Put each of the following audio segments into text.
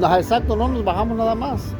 Ajá, exacto, no nos bajamos nada más.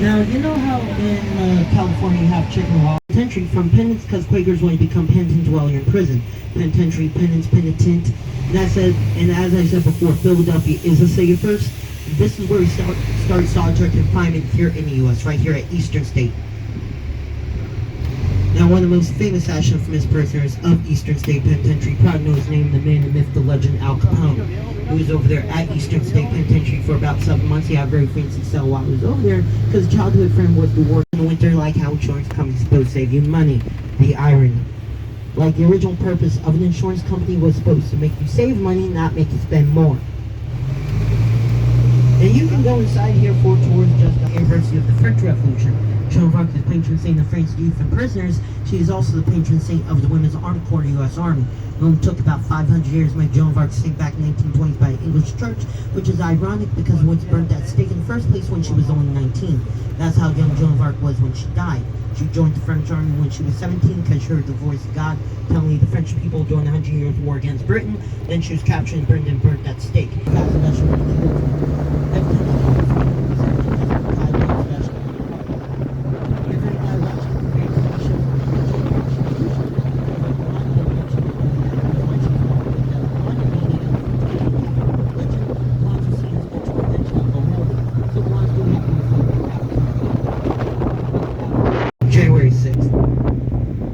Now, you know how in California you have chicken law? Penitentiary from penance, because Quakers want to become penitent while you're in prison. Penitentiary, penance, penitent. And as I said before, Philadelphia is a city first. This is where we start solitary confinement here in the U.S., right here at Eastern State. Now, one of the most famous action-famous prisoners of Eastern State Penitentiary, probably know his name, the man, the myth, the legend, Al Capone. He was over there at Eastern State Penitentiary for about 7 months. He had a very fancy cell while he was over there because his childhood friend was the war in the winter, like how insurance companies are supposed to save you money. The irony. Like the original purpose of an insurance company was supposed to make you save money, not make you spend more. And you can go inside here for tours just the anniversary of the French Revolution. Joan of Arc is the patron saint of French youth and prisoners. She is also the patron saint of the Women's Army Corps of the U.S. Army. It only took about 500 years to make Joan of Arc saint back in 1920s by the English church, which is ironic because it was burnt at stake in the first place when she was only 19. That's how young Joan of Arc was when she died. She joined the French army when she was 17 because she heard the voice of God telling the French people during the 100 Years' War against Britain. Then she was captured and burned at stake. January 6th.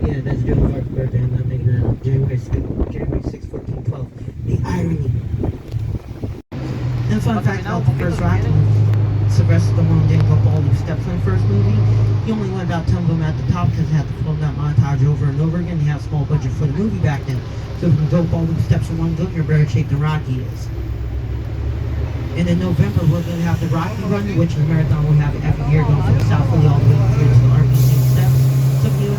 Yeah, that's Joan of Arc's birthday. I'm not making that up. January 6th, 1412. The irony. And fun fact about the first rocket, Sylvester Stallone didn't go up all these steps in the first movie. He only went about 10 of them at the top because he had to film that montage over and over again. He had a small budget for the movie back then. So if you can go up all these steps in one go, you're better shape than Rocky is. And in November, we're going to have the Rocky Run, which is a marathon we have every year going from South Philly all the way here to the RPC steps. So if you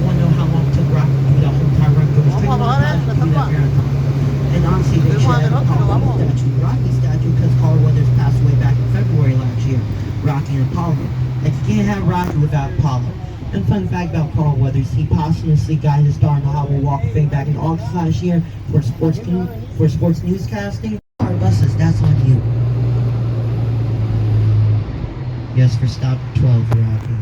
want to know how long it took Rocky to do that whole entire run, go straight montage, do that marathon. And honestly, they should have a Rocky statue because Carl Weathers passed away back in February last year. Rocky and Apollo. Like you can't have Rocky without Apollo. And fun fact about Carl Weathers, he posthumously got his star in the Hollywood Walk of Fame back in August last year for sports newscasting. Our buses, that's on you. Yes, for stop 12, Rocky.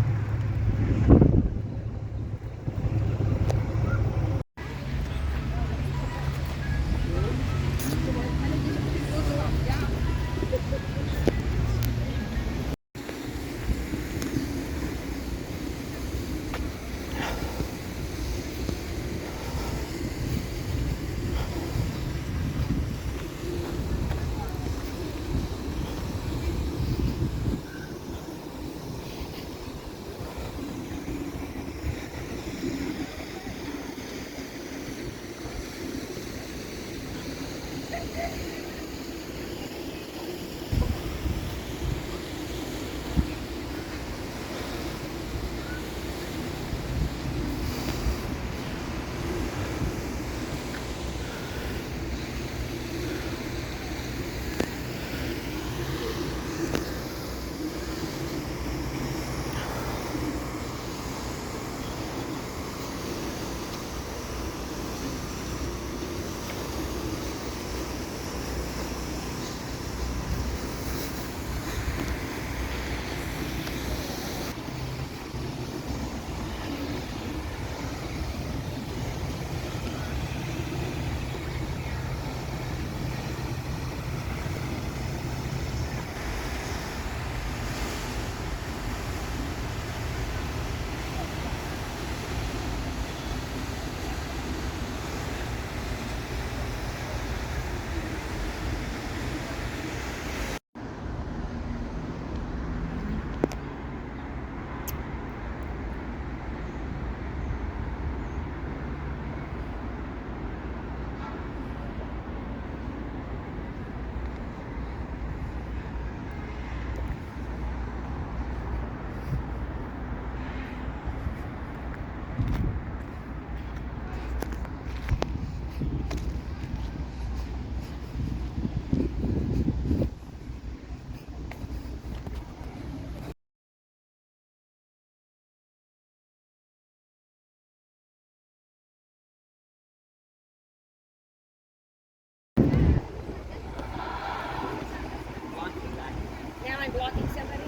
mind blocking somebody?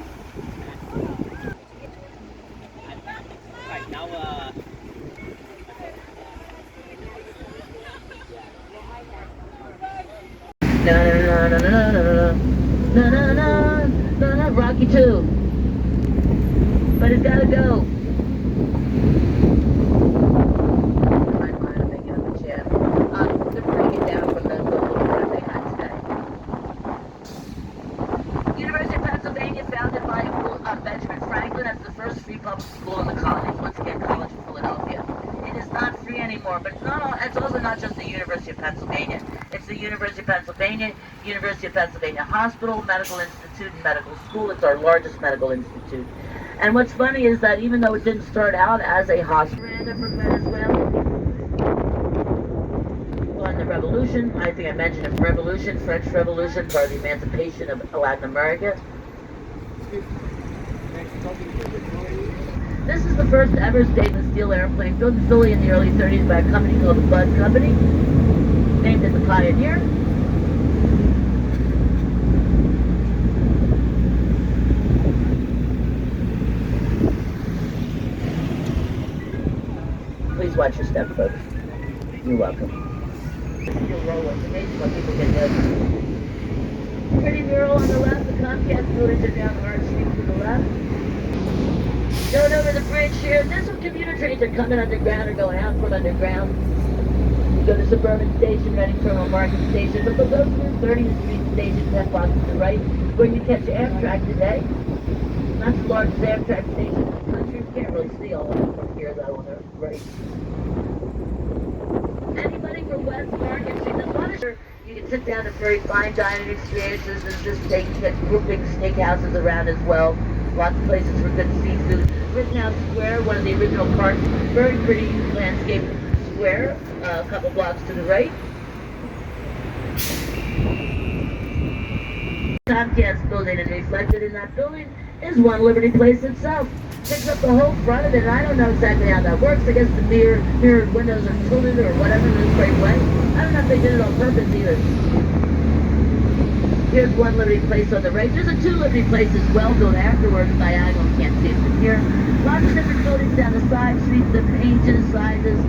Right now, No, no, no, no, no, no, no, no, no, no, no, no, Rocky 2. But it's gotta go. I'm making up a chair. To break it down from the birthday night today. University of Pennsylvania, founded by Benjamin Franklin as the first free public school in the colonies. Once again, College of Philadelphia. It is not free anymore, but it's not all. It's also not just the University of Pennsylvania. It's the University of Pennsylvania, University of Pennsylvania Hospital, Medical Institute, and Medical School. It's our largest medical institute. And what's funny is that even though it didn't start out as a hospital from Venezuela, on the revolution, I think I mentioned it, revolution, French Revolution, part of the emancipation of Latin America. This is the first ever stainless steel airplane built in Philly in the early 30s by a company called the Budd Company, named as the Pioneer. Please watch your step, folks. You're welcome. You'll roll it. Amazing what people can do. Pretty mural on the left. The Comcast buildings are down Arch Street to the left. Going over the bridge here. There's some commuter trains that are coming underground or going out from underground. You go to Suburban Station, Reading Terminal Market Station, but they'll go through 30th Street Station, 10 blocks to the right, where you catch Amtrak today. Not the largest Amtrak station in the country. You can't really see all of it from here, though, on the right. Anybody from West Market Street, the Punisher, you can sit down at very fine dining experiences. There's just big steakhouses around as well. Lots of places for good seafood. Rittenhouse Square, one of the original parks, very pretty landscape square, a couple blocks to the right. Comcast building, and reflected in that building is One Liberty Place itself. Picks up the whole front of it, and I don't know exactly how that works. I guess the mirrored windows are tilted or whatever in this great way. I don't know if they did it on purpose either. Here's One Liberty Place on the right. There's a Two Liberty Place as well, built afterwards, diagonal, can't see it from here. Lots of different buildings down the side streets, different ages, sizes.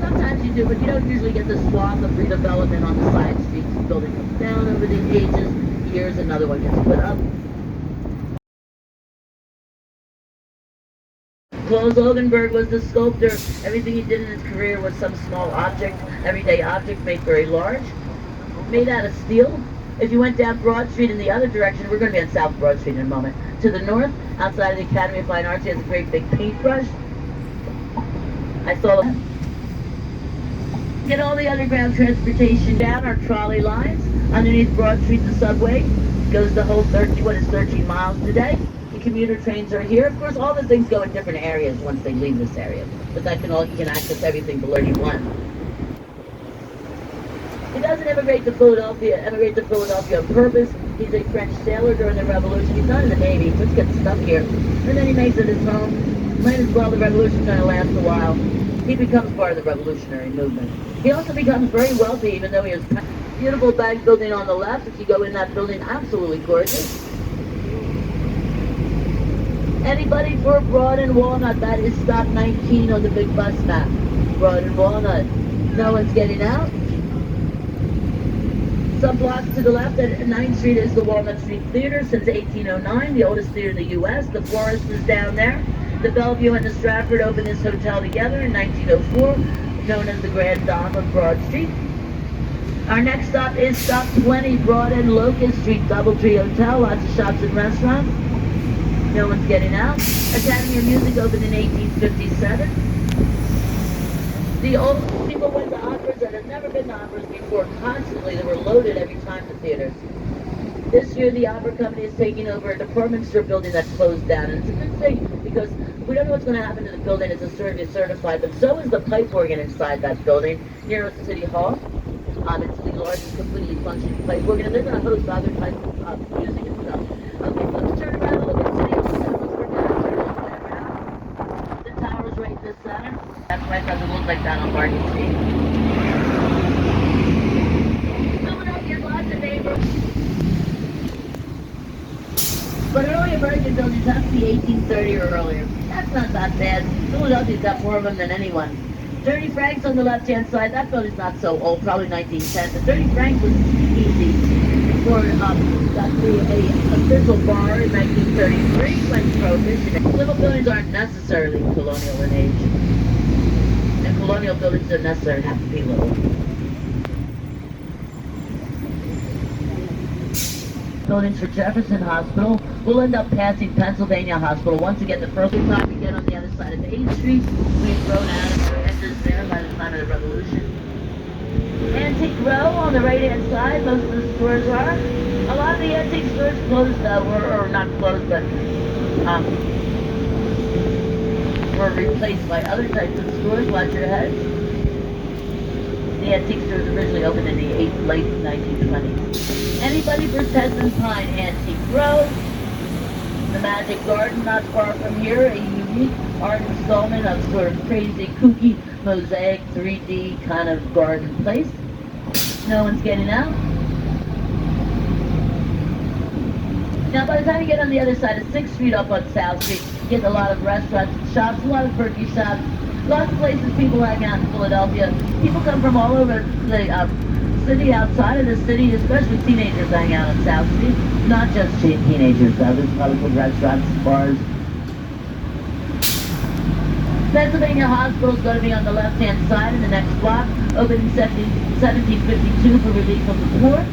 Sometimes you do, but you don't usually get the swath of redevelopment on the side streets. The building comes down over the ages, years, another one gets put up. Claus Ogenberg was the sculptor. Everything he did in his career was some small object, everyday object made very large, made out of steel. If you went down Broad Street in the other direction, we're going to be on South Broad Street in a moment, to the north, outside of the Academy of Fine Arts, he has a great big paintbrush. I saw them. Get all the underground transportation down our trolley lines. Underneath Broad Street, the subway goes the whole 13 miles today. The commuter trains are here. Of course, all the things go in different areas once they leave this area, but that you can access everything below you want. He doesn't emigrate to Philadelphia on purpose. He's a French sailor during the Revolution. He's not in the Navy. He just gets stuck here, and then he makes it his home. Might as well. The Revolution's going to last a while. He becomes part of the revolutionary movement. He also becomes very wealthy, even though he has a beautiful bank building on the left. If you go in that building, absolutely gorgeous. Anybody for Broad and Walnut? That is stop 19 on the big bus map. Broad and Walnut. No one's getting out. Some blocks to the left at 9th Street is the Walnut Street Theater since 1809, the oldest theater in the U.S. The Forest is down there. The Bellevue and the Stratford opened this hotel together in 1904, known as the Grand Dome of Broad Street. Our next stop is stop 20, Broad and Locust Street, Doubletree Hotel, lots of shops and restaurants. No one's getting out. Academy of Music opened in 1857. The old people went to operas that had never been to operas before constantly. They were loaded every time to theaters. This year, the opera company is taking over a department store building that's closed down. And it's a good thing because we don't know what's going to happen to the building. It's a certified, but so is the pipe organ inside that building near City Hall. It's the largest completely functioning pipe organ, and they're going to host other types of music and stuff. Okay, let's turn around and look at City Hall. The tower's right in the center. That's why it doesn't look like that on Market Street. Philadelphia has lots of neighborhoods. But early American buildings have to be 1830 or earlier. That's not that bad. Philadelphia's got more of them than anyone. 30 Franks on the left-hand side. That building's not so old, probably 1910. But 30 Franks was easy before it got to be a official bar in 1933 when Prohibition. Little buildings aren't necessarily colonial in age. And colonial buildings don't necessarily have to be little. Buildings for Jefferson Hospital. We'll end up passing Pennsylvania Hospital. Once again, the first time we get on the other side of 8th Street, we've grown out of our edges there by the time of the Revolution. Antique Row on the right-hand side, most of the stores are. A lot of the antique stores closed, or not closed, but were replaced by other types of stores. Watch your heads. The antique stores originally opened in the late 1920s. Anybody for Tesson's Pine Antique Row. The Magic Garden, not far from here, a unique art installment of sort of crazy, kooky, mosaic, 3D kind of garden place. No one's getting out. Now, by the time you get on the other side of 6th Street up on South Street, you get a lot of restaurants and shops, a lot of turkey shops, lots of places people hang out in Philadelphia. People come from all over the city, outside of the city, especially teenagers hang out on South Street. Not just teenagers, there's other good restaurants, bars. Pennsylvania Hospital is going to be on the left-hand side in the next block, opened in 1752 for relief of the poor.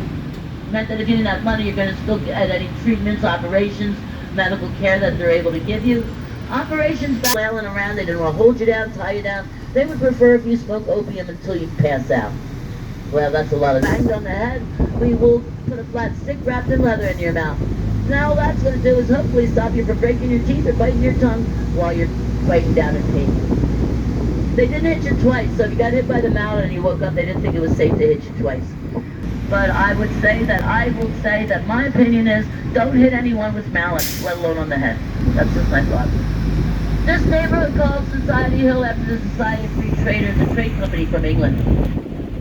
Meant that if you didn't have money, you're going to still get any treatments, operations, medical care that they're able to give you. Operations flailing around, they didn't want to hold you down, tie you down. They would prefer if you smoke opium until you pass out. Well, that's a lot of banged on the head. We will put a flat stick wrapped in leather in your mouth. Now all that's going to do is hopefully stop you from breaking your teeth or biting your tongue while you're biting down in pain. They didn't hit you twice, so if you got hit by the mallet and you woke up, they didn't think it was safe to hit you twice. But I will say that my opinion is don't hit anyone with mallets, let alone on the head. That's just my thought. This neighborhood called Society Hill after the Society of Free Traders, a trade company from England.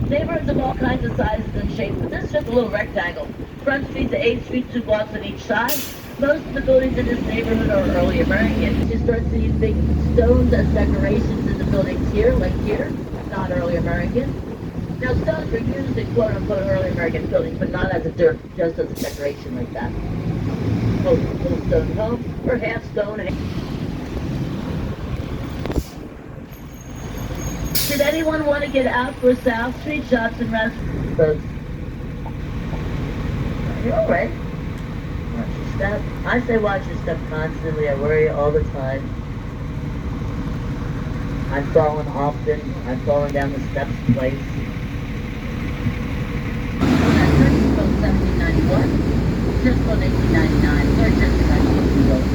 Neighborhoods of all kinds of sizes and shapes, but this is just a little rectangle. Front Street to 8th Street, 2 blocks on each side. Most of the buildings in this neighborhood are early American. You start seeing big stones as decorations in the buildings here, like here, not early American. Now stones are used in quote-unquote early American buildings, but not as a dirt, just as a decoration like that. Little stone home, or half stone. Did anyone want to get out for South Street? Shops and restaurants. You're all right. Watch your step. I say watch your step constantly. I worry all the time. I've fallen often. I've fallen down the steps twice. That church is built in 1791. Just built in 1899. Third church is 1960.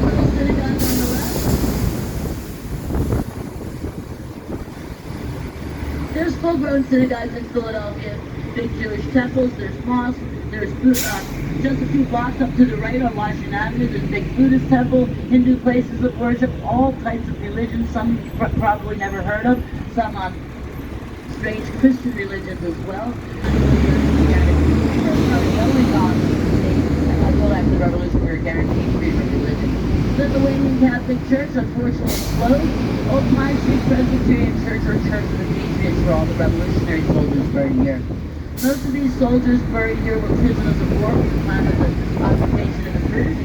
Little synagogue on the left. There's full-grown synagogues in Philadelphia, big Jewish temples, there's mosques, there's just a few blocks up to the right on Washington Avenue, there's a big Buddhist temple, Hindu places of worship, all types of religions, some you've probably never heard of, some strange Christian religions as well. Until after the Revolution, we were guaranteed freedom of religion. Lithuanian Catholic Church, unfortunately, is closed. Old Pine Street Presbyterian Church, or Church of the Patriots, for all the revolutionary soldiers buried here. Most of these soldiers buried here were prisoners of war from the time of the occupation of the British.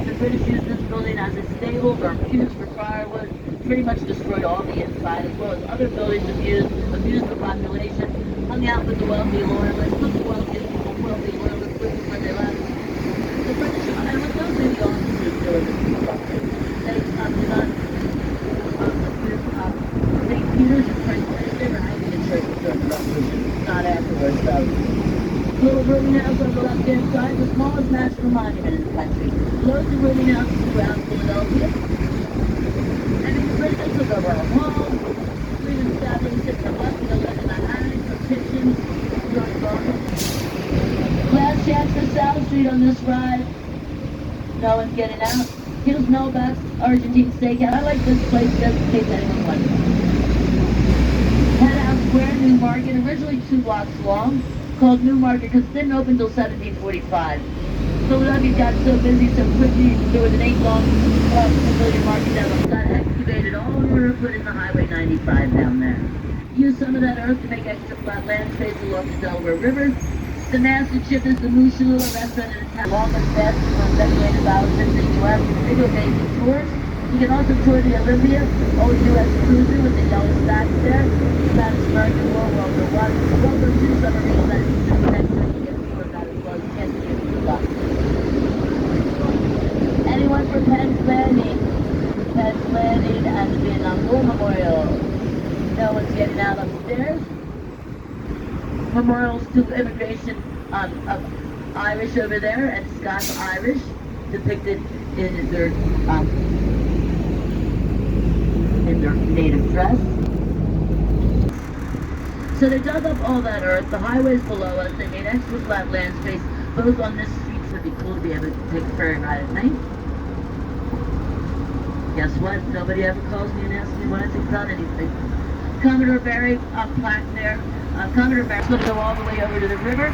The British used this building as a stable, or pews for firewood, pretty much destroyed all the inside, as well as other buildings abused the population, hung out with the wealthy loyalists, took the wealthy loyalists with them when they left. The British, and what those are the officers doing this? They did not St. Peter's and Prince, they were hiding in churches during the Revolution, not afterwards, so. Little rooming house on the left-hand side, the smallest national monument in the country. Loads of rooming houses around Philadelphia. I mean, the British took over our malls, freedom establishments sitting on the left, the left in Manhattan, some kitchens, joint gardens. Last chance for South Street on this ride. No one's getting out. Here's Novak's Argentine Steakhouse. I like this place just in case anyone wants it. Head House Square, New Market, originally 2 blocks long, called New Market because it didn't open until 1745. Philadelphia got so busy so quickly, there was an 8-long pavilion market that got excavated all in order to put in the Highway 95 down there. Use some of that earth to make extra flat land space along the Delaware River. The master chip is the Mushalula restaurant in the town. Longest, fastest, most decorated battleship in the U.S. They do amazing tours. You can also tour the Olympia, old U.S. cruiser with the yellow stacks there. Spanish-American War, World War I, World War II submarines that is just next to you get a tour of that as well. You can't see it too much. Anyone from Pennsylvania? Pennsylvania and the Vietnam War Memorial. No one's getting out upstairs. Memorials to immigration of Irish over there and Scots Irish depicted in their native dress. So they dug up all that earth. The highways below us. They made extra flat land space both on this street, so it'd be cool to be able to take a ferry ride at night. Guess what? Nobody ever calls me and asks me when I think about anything. Commodore Barry plaque there. Commodore Barry's going to go all the way over to the river.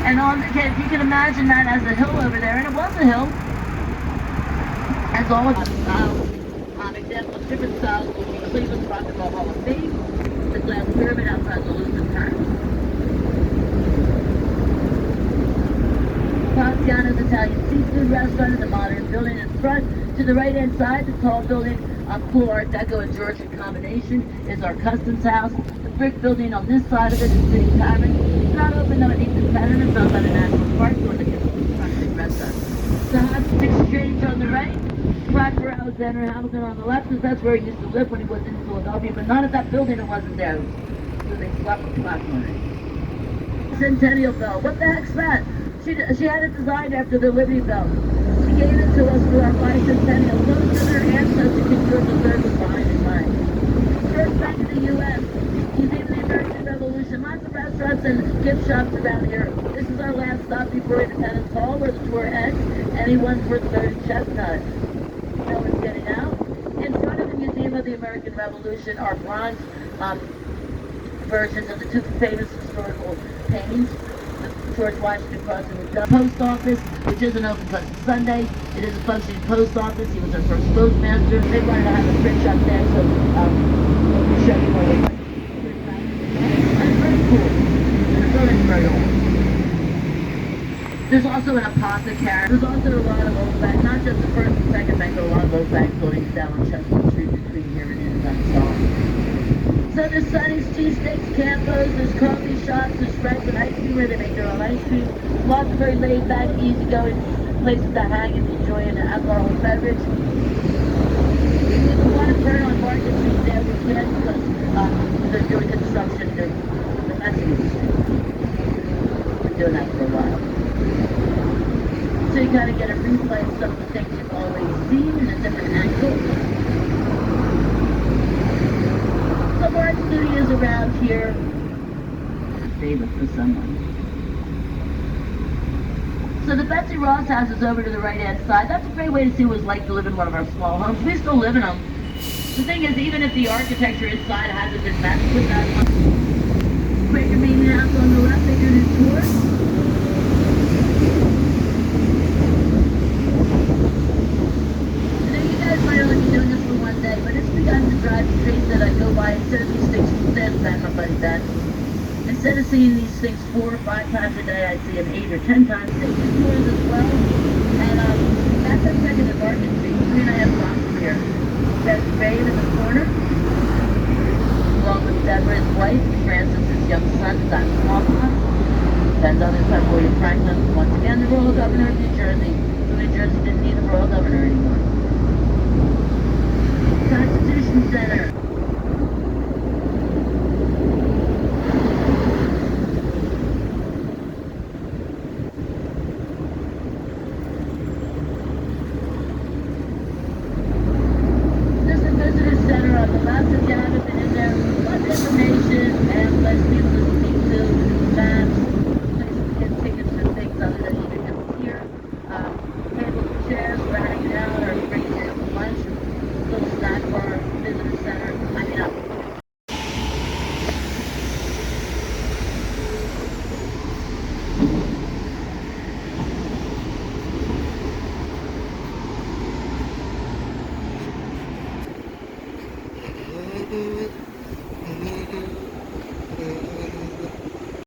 And if you can imagine that as a hill over there, and it was a hill, as all of the styles, examples, different styles would be Cleveland's Rock and Roll Hall of Fame, the glass pyramid outside the Lutheran Church, Graziano's Italian seafood restaurant in the modern building in front. To the right-hand side, the tall building, cool Art Deco and Georgian combination, is our customs house. The brick building on this side of it is City Tavern. It's not open though, it needs a tenant. It's owned by the National Park, so the construction restaurant. The Hot Exchange on the right, plaque for Alexander Hamilton on the left, because that's where he used to live when he was in Philadelphia, but not at that building, it wasn't there. So they slapped a plaque on it. Centennial Bell, what the heck's that? She had it designed after the Liberty Bell. She gave it to us for our bicentennial. Those are their ancestors, King George III was behind in time. First back in the U.S., Museum of the American Revolution, lots of restaurants and gift shops around here. This is our last stop before Independence Hall, where the tour ends. Anyone's worth 30 chestnuts. No one's getting out. In front of the Museum of the American Revolution are bronze versions of the two famous historical paintings. George Washington crossing the post office, which isn't open until Sunday. It is a functioning post office. He was our first postmaster. They wanted to have a print shop there, so we'll show you where they went. It's very cool. The building's very old. There's also an apothecary. There's also a lot of old banks, not just the first and second bank, but a lot of old bank buildings down on Chestnut Street between here and Independence. So there's Sonny's cheesesteaks, Campos, there's coffee shops, there's Frank's and ice cream where they make their own ice cream. Lots of very laid back, easygoing places to hang and enjoy an alcoholic beverage. If we want to turn on Market Street there, we can because they're doing construction, they're messing with the street. Been doing that for a while. So you gotta get a replay of some of the things you've already seen in a different angle. Some art studios around here. Favorite for someone. So the Betsy Ross house is over to the right-hand side. That's a great way to see what it was like to live in one of our small homes. We still live in them. The thing is, even if the architecture inside hasn't been messed with that much. Quaker Meeting House on the left, they do this tour. Might only be doing this for one day, but it's begun to drive the streets that I go by instead of these things standing back my buddy Ben. Instead of seeing these things 4 or 5 times a day, I see them 8 or 10 times a day. Tours as well. And that's our second at Market Street. 3.5 blocks here. That's Babe in the corner, along with Deborah, his wife, Francis, his young son, who's on smallpox. Ben's other son, William Franklin, once again the Royal Governor of New Jersey. So New Jersey didn't need a Royal Governor anymore. Constitution Center. There's a visitor center on the left. If you haven't been in there, lots of information, pamphlets, people to speak to, maps, places to get tickets for things other than even here. Tables and chairs for hanging out or bringing in lunch. Little snack bar, visitor center. God.